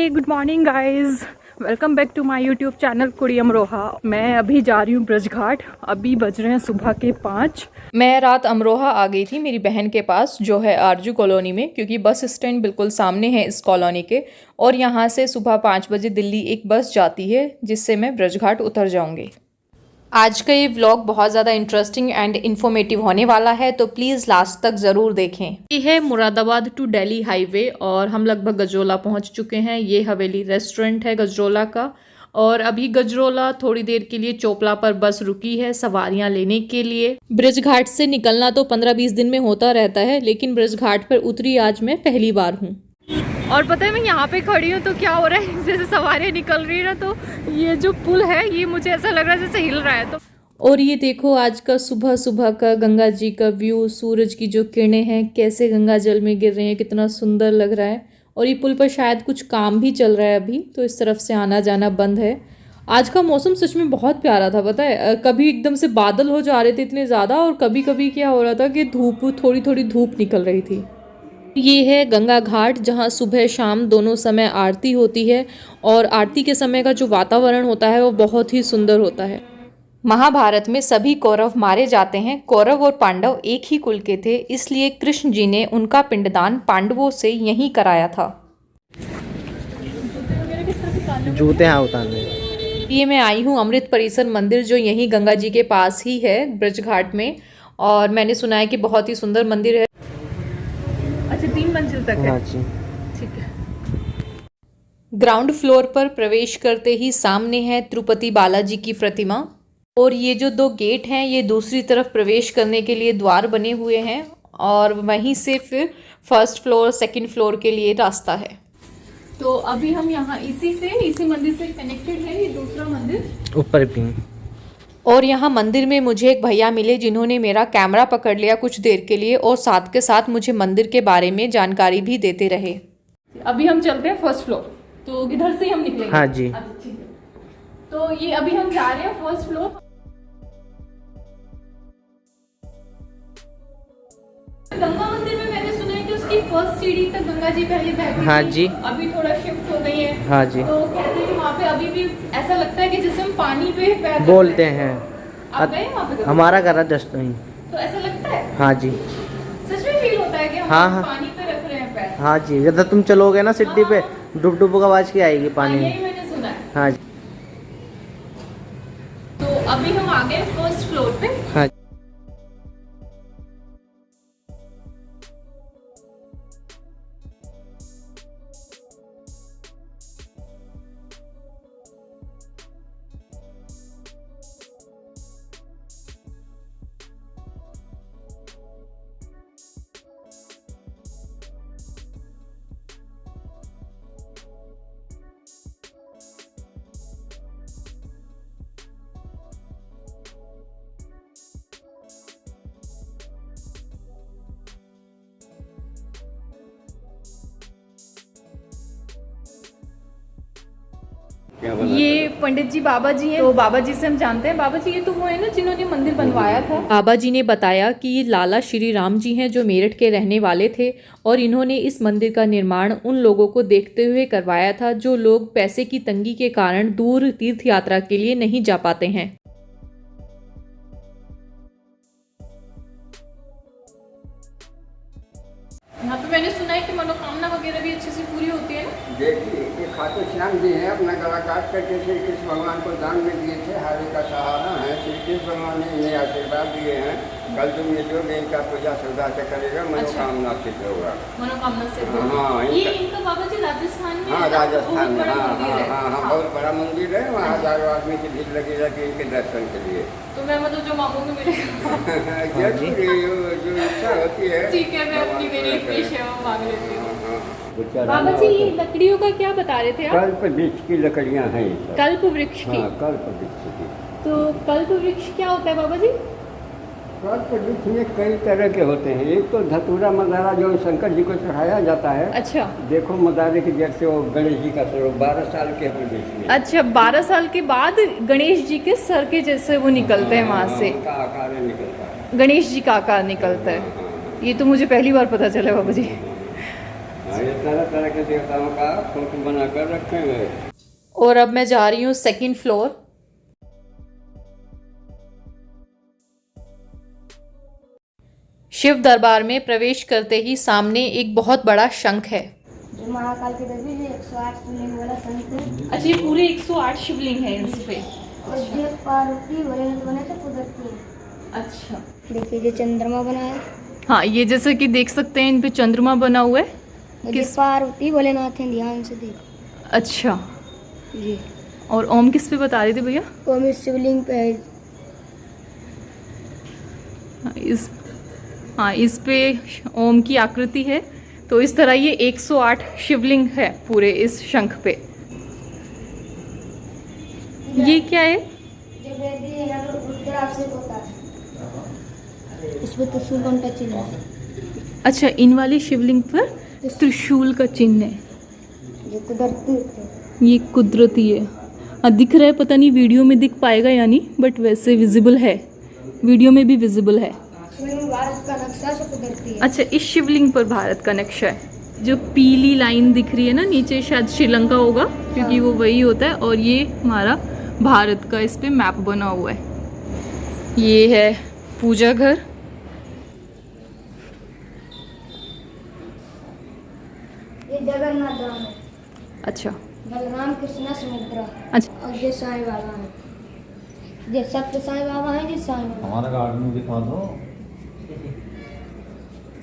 Good morning guys, welcome back to my YouTube channel Kudi Amroha. मैं अभी जा रही हूँ ब्रज घाट। अभी बज रहे हैं सुबह के 5। मैं रात अमरोहा आ गई थी मेरी बहन के पास जो है आरजू कॉलोनी में, क्योंकि बस स्टैंड बिल्कुल सामने है इस कॉलोनी के। और यहाँ से सुबह 5 बजे दिल्ली एक बस जाती है जिससे मैं ब्रज घाट उतर जाऊँगी। आज का ये व्लॉग बहुत ज़्यादा इंटरेस्टिंग एंड इन्फॉर्मेटिव होने वाला है, तो प्लीज़ लास्ट तक ज़रूर देखें। ये है मुरादाबाद टू दिल्ली हाईवे और हम लगभग गजरोला पहुंच चुके हैं। ये हवेली रेस्टोरेंट है गजरोला का। और अभी गजरोला थोड़ी देर के लिए चोपड़ा पर बस रुकी है सवारियां लेने के लिए। ब्रज घाट से निकलना तो 15-20 दिन में होता रहता है, लेकिन ब्रज घाट पर उतरी आज मैं पहली बार हूँ। और पता है मैं यहाँ पे खड़ी हूँ तो क्या हो रहा है, जैसे सवारियाँ निकल रही है ना, तो ये जो पुल है ये मुझे ऐसा लग रहा है जैसे हिल रहा है। तो और ये देखो आज का सुबह सुबह का गंगा जी का व्यू, सूरज की जो किरणें हैं कैसे गंगा जल में गिर रही हैं, कितना सुंदर लग रहा है। और ये पुल पर शायद कुछ काम भी चल रहा है अभी, तो इस तरफ से आना जाना बंद है। आज का मौसम सच में बहुत प्यारा था, पता है। कभी एकदम से बादल हो जा रहे थे इतने ज़्यादा, और कभी कभी क्या हो रहा था कि धूप, थोड़ी थोड़ी धूप निकल रही थी। ये है गंगा घाट जहाँ सुबह शाम दोनों समय आरती होती है। और आरती के समय का जो वातावरण होता है वो बहुत ही सुंदर होता है। महाभारत में सभी कौरव मारे जाते हैं। कौरव और पांडव एक ही कुल के थे, इसलिए कृष्ण जी ने उनका पिंडदान पांडवों से यहीं कराया था। जूते हाँ उतारने। ये मैं आई हूँ अमृत परिसर मंदिर जो यहीं गंगा जी के पास ही है ब्रज घाट में। और मैंने सुना है कि बहुत ही सुंदर मंदिर है। अच्छा 3 मंजिल तक है। हाँ जी, ठीक है। ग्राउंड फ्लोर पर प्रवेश करते ही सामने है तिरुपति बालाजी की प्रतिमा। और ये जो 2 गेट हैं ये दूसरी तरफ प्रवेश करने के लिए द्वार बने हुए हैं, और वहीं से फिर फर्स्ट फ्लोर सेकंड फ्लोर के लिए रास्ता है। तो अभी हम यहाँ इसी मंदिर से कनेक्टेड है ये दूसरा मंदिर ऊपर भी। और यहाँ मंदिर में मुझे एक भैया मिले जिन्होंने मेरा कैमरा पकड़ लिया कुछ देर के लिए, और साथ के साथ मुझे मंदिर के बारे में जानकारी भी देते रहे। अभी हम चलते हैं फर्स्ट फ्लोर, तो इधर से हम निकलेंगे। हाँ जी। ठीक है। तो ये अभी हम जा रहे हैं फर्स्ट फ्लोर। गंगा मंदिर में मैंने सुना है कि उसकी फर्स्ट सीढ़ी तक गंगा जी पहले बहती थी। हाँ जी। अभी थोड़ा शिफ्ट हो गई है। हाँ जी। तो कहते हैं कि वहाँ पे अभी भी ऐसा लगता है कि जैसे हम पानी पे पैर बोलते हैं। आप गए वहाँ पे? हमारा घर है जस्ट नहीं। तो ऐसा लगता है? हाँ जी। सच में फील होता है कि हम हाँ, हाँ। पानी पे रख रहे हैं पैर? हाँ जी, जब तुम चलोगे ना सीढ़ी पे डुब डुब आवाज की आएगी पानी यही में। मैंने सुना है। हाँ जी। तो अभी हम आ गए फर्स्ट फ्लोर पे। हाँ। ये पंडित जी बाबा जी हैं, तो बाबा जी से हम जानते हैं। बाबा जी ये तो वो है ना जिन्होंने मंदिर बनवाया था। बाबा जी ने बताया कि ये लाला श्री राम जी हैं जो मेरठ के रहने वाले थे, और इन्होंने इस मंदिर का निर्माण उन लोगों को देखते हुए करवाया था जो लोग पैसे की तंगी के कारण दूर तीर्थ यात्रा के लिए नहीं जा पाते हैं। यहाँ पे मैंने सुना है कि मनोकामना वगैरह भी अच्छे से पूरी होती है ना। देखिए ये खाटू श्याम जी हैं, अपना गला काट करके श्री कृष्ण भगवान को दान में दिए थे। हारे का सहारा है, श्री कृष्ण भगवान ने इन्हें आशीर्वाद दिए हैं। कल तुम ये जो भी इनका पूजा श्रद्धा से करेगा मनोकामना सिद्ध होगा। मनोकामना से हाँ, ये इनका बाबा जी राजस्थान में। हाँ राजस्थान में। हाँ हाँ हाँ हाँ, हाँ। बहुत बड़ा मंदिर है। वहाँ हजारों आदमी की भीड़ लगी रहती है इनके दर्शन के लिए। तो मैं मतलब जो मांगूंगी मिलेगा। जो इच्छा होती है। ठीक है, मैं अपनी मेरी एक विश है वो मांग लेती हूँ। हाँ, बाबा जी ये लकड़ियों का क्या बता रहे थे आप? कल्प वृक्ष की लकड़ियाँ हैं। कल्प वृक्ष की। हाँ, कल्प वृक्ष की। तो कल्प वृक्ष क्या होता है बाबा जी? कल्प वृक्ष में कई तरह के होते हैं। एक तो धतूरा मदारा जो शंकर जी को चढ़ाया जाता है। अच्छा। देखो मदारे की जड़ से वो गणेश जी का स्वरूप 12 साल के प्रदेश में। अच्छा 12 साल के बाद गणेश जी के सर के जैसे वो निकलते हैं वहाँ से। उनका आकार निकलता है। गणेश जी का आकार निकलता है। ये तो मुझे पहली बार पता चला बाबा जी। ये तरह तरह के देवताओं का फोटो बनाकर रखे गए। और अब मैं जा रही हूँ सेकंड फ्लोर। शिव दरबार में प्रवेश करते ही सामने एक बहुत बड़ा शंख है। जो महाकाल के देवी जी 108 शिवलिंग वाला संत है। अच्छा, ये पूरे 108 शिवलिंग है इस पे। और देव पार्वती भोलेनाथ बने थे कुदरती है। अच्छा, देखिए जो चंद्रमा बना है, हाँ ये जैसे कि देख सकते हैं इन पे चंद्रमा बना हुआ है। किस पार्वती भोलेनाथ हैं, ध्यान से देख। अच्छा, जी। और ओम किस पे बता रहे थे भैया? ओम इस शिवलिंग पे है। इस पे ओम की आकृति है। तो इस तरह ये 108 शिवलिंग है पूरे इस शंख पे। ये क्या है? जो वेदी है रुद्राक्ष होता है, इसमें त्रिशूल का चिन्ह है। अच्छा, इन वाली शिवलिंग पर त्रिशूल का चिन्ह है। जो कुदरती है। ये कुदरती है। दिख रहा है, पता नहीं वीडियो में दिख पाएगा या नहीं, बट वैसे विजिबल है, वीडियो में भी विजिबल है। भारत का नक्शा से कुदरती है। अच्छा, इस शिवलिंग पर भारत का नक्शा है। जो पीली लाइन दिख रही है ना नीचे, शायद श्रीलंका होगा, क्योंकि वो वही होता है। और ये हमारा भारत का इस पे मैप बना हुआ है। ये है पूजा घर। ये जगन्नाथ धाम है। अच्छा, बलराम कृष्णा समुद्र। अच्छा, और ये साईं बाबा है। ये सत्य साईं बाबा है। जी साईं बाबा हमारा गार्डन में दिखा दो।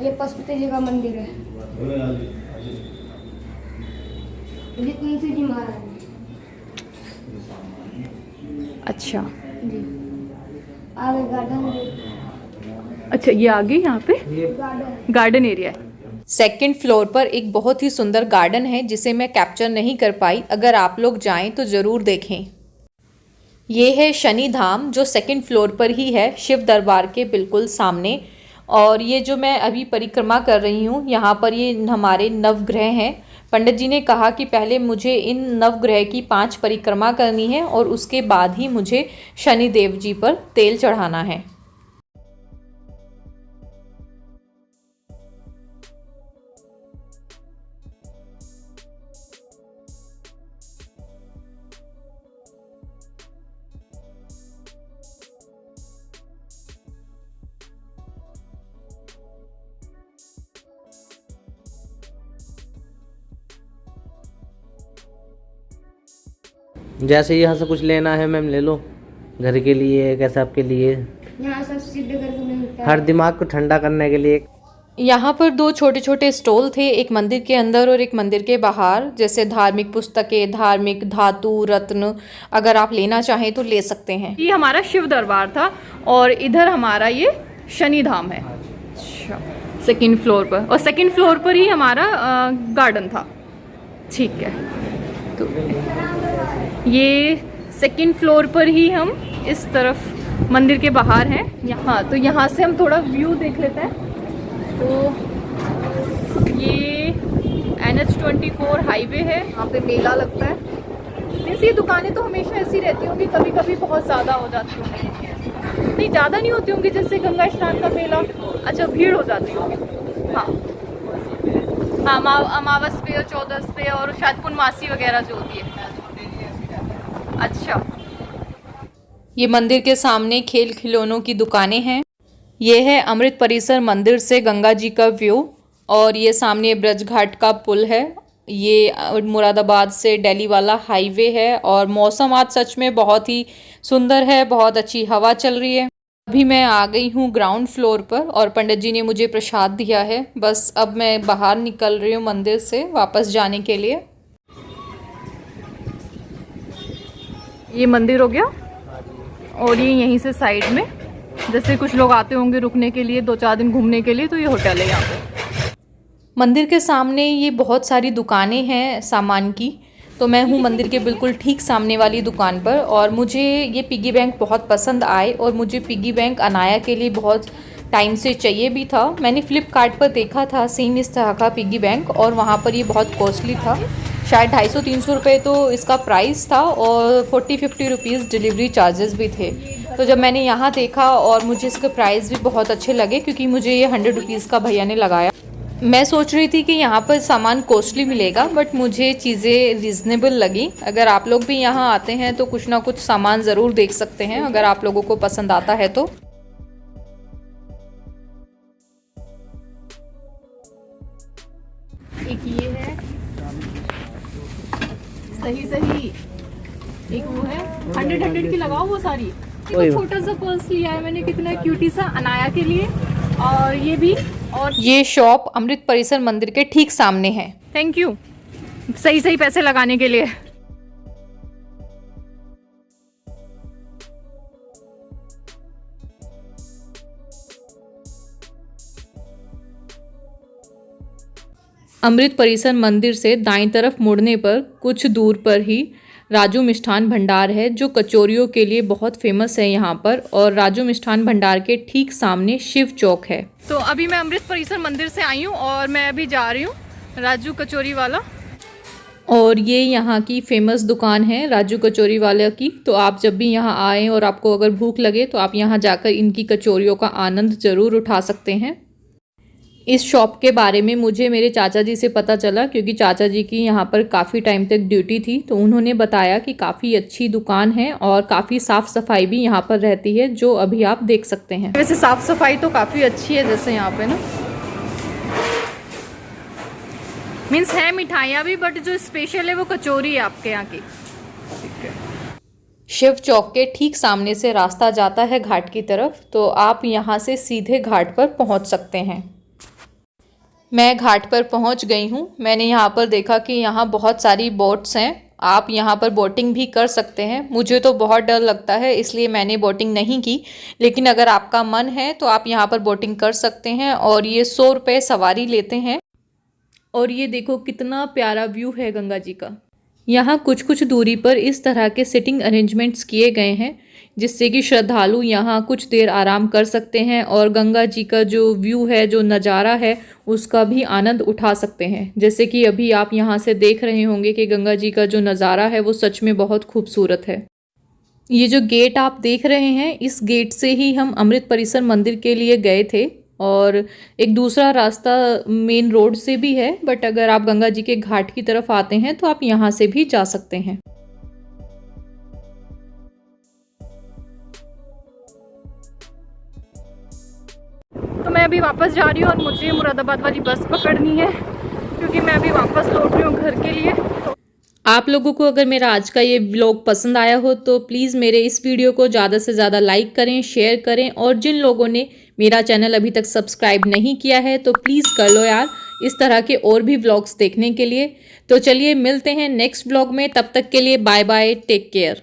ये पशुपति जी का मंदिर है। ये तुलसी जी महाराज है। अच्छा, जी। आगे गार्डन। अच्छा, ये आगे यहाँ पे गार्डन। गार्डन एरिया है। सेकंड फ्लोर पर एक बहुत ही सुंदर गार्डन है जिसे मैं कैप्चर नहीं कर पाई। अगर आप लोग जाएं तो ज़रूर देखें। ये है शनि धाम, जो सेकंड फ्लोर पर ही है, शिव दरबार के बिल्कुल सामने। और ये जो मैं अभी परिक्रमा कर रही हूँ, यहाँ पर ये हमारे नवग्रह हैं। पंडित जी ने कहा कि पहले मुझे इन नवग्रह की 5 परिक्रमा करनी है और उसके बाद ही मुझे शनि देव जी पर तेल चढ़ाना है। जैसे यहाँ से कुछ लेना है मैम ले लो, घर के लिए, कैसे आपके लिए, यहाँ सब सिद्ध करके मिलता है। हर दिमाग को ठंडा करने के लिए। यहाँ पर 2 छोटे छोटे स्टॉल थे, एक मंदिर के अंदर और एक मंदिर के बाहर, जैसे धार्मिक पुस्तकें, धार्मिक धातु, रत्न, अगर आप लेना चाहें तो ले सकते हैं। ये हमारा शिव दरबार था और इधर हमारा ये शनि धाम है। अच्छा, सेकंड फ्लोर पर, और सेकंड फ्लोर पर ही हमारा गार्डन था। ठीक है, तो ये सेकंड फ्लोर पर ही हम इस तरफ मंदिर के बाहर हैं। यहाँ तो यहाँ से हम थोड़ा व्यू देख लेते हैं। तो ये NH24 हाईवे है, यहाँ पे मेला लगता है। मीन्स ये दुकानें तो हमेशा ऐसी रहती होंगी, कभी कभी बहुत ज़्यादा हो जाती होंगी, नहीं ज़्यादा नहीं होती होंगी, जैसे गंगा स्नान का मेला। अच्छा, भीड़ हो जाती होगी। हाँ हाँ, अमावस पे और चौदस पे और शायद पूर्णमासी वगैरह जो होती है। अच्छा, ये मंदिर के सामने खेल खिलौनों की दुकानें हैं। ये है अमृत परिसर मंदिर से गंगा जी का व्यू, और ये सामने ब्रज घाट का पुल है। ये मुरादाबाद से दिल्ली वाला हाईवे है। और मौसम आज सच में बहुत ही सुंदर है, बहुत अच्छी हवा चल रही है। अभी मैं आ गई हूँ ग्राउंड फ्लोर पर और पंडित जी ने मुझे प्रसाद दिया है। बस अब मैं बाहर निकल रही हूँ मंदिर से वापस जाने के लिए। ये मंदिर हो गया और ये यहीं से साइड में, जैसे कुछ लोग आते होंगे रुकने के लिए, 2-4 दिन घूमने के लिए, तो ये होटल है यहाँ पे। मंदिर के सामने ये बहुत सारी दुकानें हैं सामान की। तो मैं हूँ मंदिर के बिल्कुल ठीक सामने वाली दुकान पर, और मुझे ये पिगी बैंक बहुत पसंद आए और मुझे पिगी बैंक अनाया के लिए बहुत टाइम से चाहिए भी था। मैंने फ्लिपकार्ट पर देखा था सेम इस तरह का पिगी बैंक, और वहाँ पर ये बहुत कॉस्टली था, शायद 250-300 रुपये तो इसका प्राइस था, और 40-50 रुपीज़ डिलीवरी चार्जेस भी थे। तो जब मैंने यहाँ देखा और मुझे इसके प्राइस भी बहुत अच्छे लगे, क्योंकि मुझे ये 100 रुपीज़ का भैया ने लगाया। मैं सोच रही थी कि यहाँ पर सामान कॉस्टली मिलेगा, बट मुझे चीज़ें रीज़नेबल लगी। अगर आप लोग भी यहाँ आते हैं तो कुछ ना कुछ सामान ज़रूर देख सकते हैं, अगर आप लोगों को पसंद आता है तो। एक ये है, सही एक वो है 100 की लगाओ वो सारी। एक छोटा सा पर्स लिया है मैंने, कितना क्यूटी सा अनाया के लिए, और ये भी। और ये शॉप अमृत परिसर मंदिर के ठीक सामने है। थैंक यू सही पैसे लगाने के लिए। अमृत परिसर मंदिर से दाईं तरफ मुड़ने पर कुछ दूर पर ही राजू मिष्ठान भंडार है, जो कचौरियों के लिए बहुत फेमस है यहाँ पर। और राजू मिष्ठान भंडार के ठीक सामने शिव चौक है। तो अभी मैं अमृत परिसर मंदिर से आई हूँ और मैं अभी जा रही हूँ राजू कचौरी वाला। और ये यहाँ की फेमस दुकान है राजू कचौरी वाला की। तो आप जब भी यहाँ आएँ और आपको अगर भूख लगे तो आप यहाँ जाकर इनकी कचौरियों का आनंद ज़रूर उठा सकते हैं। इस शॉप के बारे में मुझे मेरे चाचा जी से पता चला, क्योंकि चाचा जी की यहाँ पर काफ़ी टाइम तक ड्यूटी थी। तो उन्होंने बताया कि काफ़ी अच्छी दुकान है और काफ़ी साफ़ सफाई भी यहाँ पर रहती है, जो अभी आप देख सकते हैं। वैसे साफ़ सफाई तो काफ़ी अच्छी है, जैसे यहाँ पे ना मीन्स है मिठाइयाँ भी, बट जो स्पेशल है वो कचौरी है आपके यहाँ की। शिव चौक के ठीक सामने से रास्ता जाता है घाट की तरफ, तो आप यहाँ से सीधे घाट पर पहुँच सकते हैं। मैं घाट पर पहुंच गई हूं। मैंने यहाँ पर देखा कि यहाँ बहुत सारी बोट्स हैं, आप यहाँ पर बोटिंग भी कर सकते हैं। मुझे तो बहुत डर लगता है, इसलिए मैंने बोटिंग नहीं की, लेकिन अगर आपका मन है तो आप यहाँ पर बोटिंग कर सकते हैं। और ये 100 रुपये सवारी लेते हैं। और ये देखो कितना प्यारा व्यू है गंगा जी का। यहाँ कुछ दूरी पर इस तरह के सिटिंग अरेंजमेंट्स किए गए हैं, जिससे कि श्रद्धालु यहाँ कुछ देर आराम कर सकते हैं और गंगा जी का जो व्यू है, जो नज़ारा है, उसका भी आनंद उठा सकते हैं। जैसे कि अभी आप यहाँ से देख रहे होंगे कि गंगा जी का जो नज़ारा है वो सच में बहुत खूबसूरत है। ये जो गेट आप देख रहे हैं, इस गेट से ही हम अमृत परिसर मंदिर के लिए गए थे। और एक दूसरा रास्ता मेन रोड से भी है, बट अगर आप गंगा जी के घाट की तरफ आते हैं तो आप यहाँ से भी जा सकते हैं। तो मैं अभी वापस जा रही हूँ और मुझे मुरादाबाद वाली बस पकड़नी है, क्योंकि मैं अभी वापस लौट रही हूँ घर के लिए। आप लोगों को अगर मेरा आज का ये व्लॉग पसंद आया हो तो प्लीज़ मेरे इस वीडियो को ज़्यादा से ज़्यादा लाइक करें, शेयर करें। और जिन लोगों ने मेरा चैनल अभी तक सब्सक्राइब नहीं किया है तो प्लीज़ कर लो यार, इस तरह के और भी व्लॉग्स देखने के लिए। तो चलिए मिलते हैं नेक्स्ट व्लॉग में, तब तक के लिए बाय बाय, टेक केयर।